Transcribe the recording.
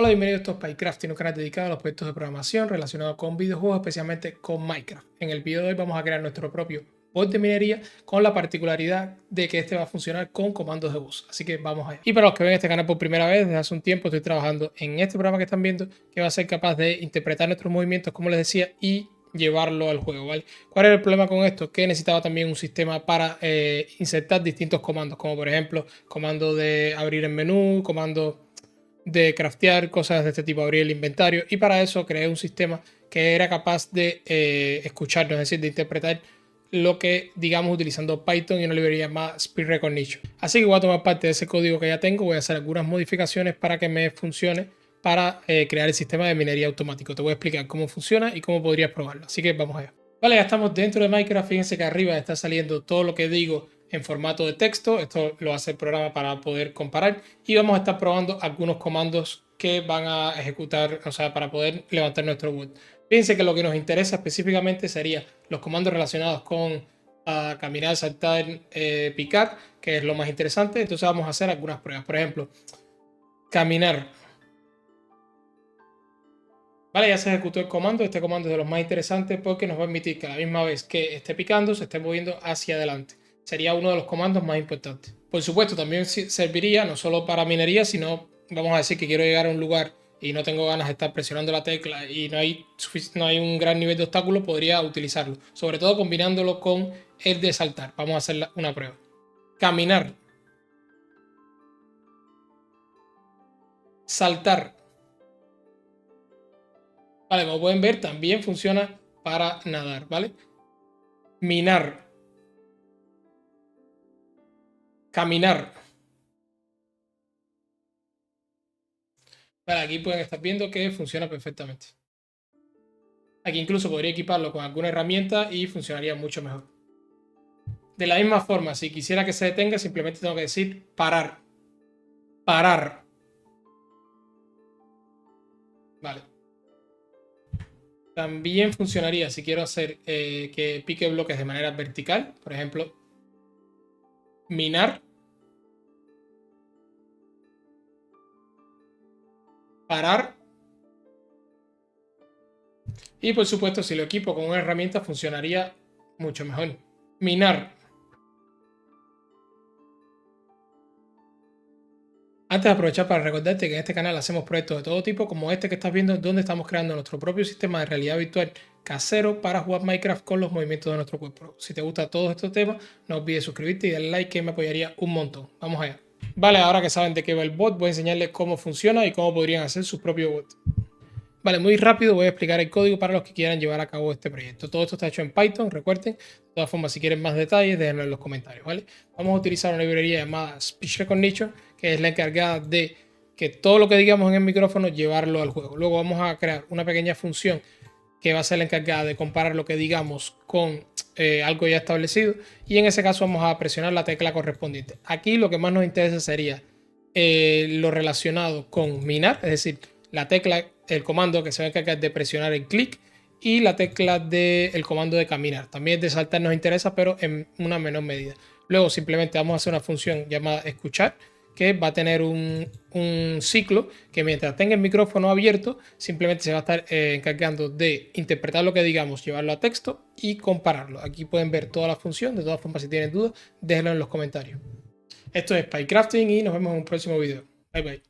Hola, bienvenidos a SpyCrafting, un canal dedicado a los proyectos de programación relacionados con videojuegos, especialmente con Minecraft. En el video de hoy vamos a crear nuestro propio bot de minería con la particularidad de que este va a funcionar con comandos de voz. Así que vamos allá. Y para los que ven este canal por primera vez, desde hace un tiempo estoy trabajando en este programa que están viendo, que va a ser capaz de interpretar nuestros movimientos, como les decía, y llevarlo al juego, ¿vale? ¿Cuál era el problema con esto? Que necesitaba también un sistema para insertar distintos comandos, como por ejemplo, comando de abrir el menú, comando de craftear, cosas de este tipo, abrir el inventario, y para eso creé un sistema que era capaz de escucharnos, es decir, de interpretar lo que digamos utilizando Python y una librería más Speed Recognition. Así que voy a tomar parte de ese código que ya tengo, voy a hacer algunas modificaciones para que me funcione para crear el sistema de minería automático. Te voy a explicar cómo funciona y cómo podrías probarlo. Así que vamos allá. Vale, ya estamos dentro de Minecraft. Fíjense que arriba está saliendo todo lo que digo en formato de texto. Esto lo hace el programa para poder comparar. Y vamos a estar probando algunos comandos que van a ejecutar, o sea, para poder levantar nuestro bot. Fíjense que lo que nos interesa específicamente sería los comandos relacionados con caminar, saltar, picar, que es lo más interesante. Entonces vamos a hacer algunas pruebas. Por ejemplo, caminar. Vale, ya se ejecutó el comando. Este comando es de los más interesantes porque nos va a permitir que a la misma vez que esté picando se esté moviendo hacia adelante. Sería uno de los comandos más importantes. Por supuesto, también serviría no solo para minería, sino vamos a decir que quiero llegar a un lugar y no tengo ganas de estar presionando la tecla y no hay un gran nivel de obstáculo, podría utilizarlo. Sobre todo combinándolo con el de saltar. Vamos a hacer una prueba. Caminar. Saltar. Vale, como pueden ver, también funciona para nadar, ¿vale? Minar. Caminar. Vale, aquí pueden estar viendo que funciona perfectamente. Aquí incluso podría equiparlo con alguna herramienta y funcionaría mucho mejor. De la misma forma, si quisiera que se detenga, simplemente tengo que decir parar. Parar. Vale. También funcionaría si quiero hacer que pique bloques de manera vertical. Por ejemplo, minar. Parar. Y por supuesto, si lo equipo con una herramienta, funcionaría mucho mejor. Minar. Antes de aprovechar para recordarte que en este canal hacemos proyectos de todo tipo, como este que estás viendo, donde estamos creando nuestro propio sistema de realidad virtual casero para jugar Minecraft con los movimientos de nuestro cuerpo. Si te gusta todo este tema, no olvides suscribirte y darle like, que me apoyaría un montón. Vamos allá. Vale, ahora que saben de qué va el bot, voy a enseñarles cómo funciona y cómo podrían hacer su propio bot. Vale, muy rápido voy a explicar el código para los que quieran llevar a cabo este proyecto. Todo esto está hecho en Python, recuerden. De todas formas, si quieren más detalles, déjenlo en los comentarios, ¿vale? Vamos a utilizar una librería llamada Speech Recognition, que es la encargada de que todo lo que digamos en el micrófono, llevarlo al juego. Luego vamos a crear una pequeña función que va a ser la encargada de comparar lo que digamos con algo ya establecido. Y en ese caso vamos a presionar la tecla correspondiente. Aquí lo que más nos interesa sería lo relacionado con minar, es decir, la tecla, el comando que se va a encargar de presionar el clic, y la tecla del comando de caminar. También de saltar nos interesa, pero en una menor medida. Luego simplemente vamos a hacer una función llamada escuchar, que va a tener un ciclo que mientras tenga el micrófono abierto, simplemente se va a estar encargando de interpretar lo que digamos, llevarlo a texto y compararlo. Aquí pueden ver toda la función. De todas formas, si tienen dudas, déjenlo en los comentarios. Esto es SpyCrafting y nos vemos en un próximo video. Bye bye.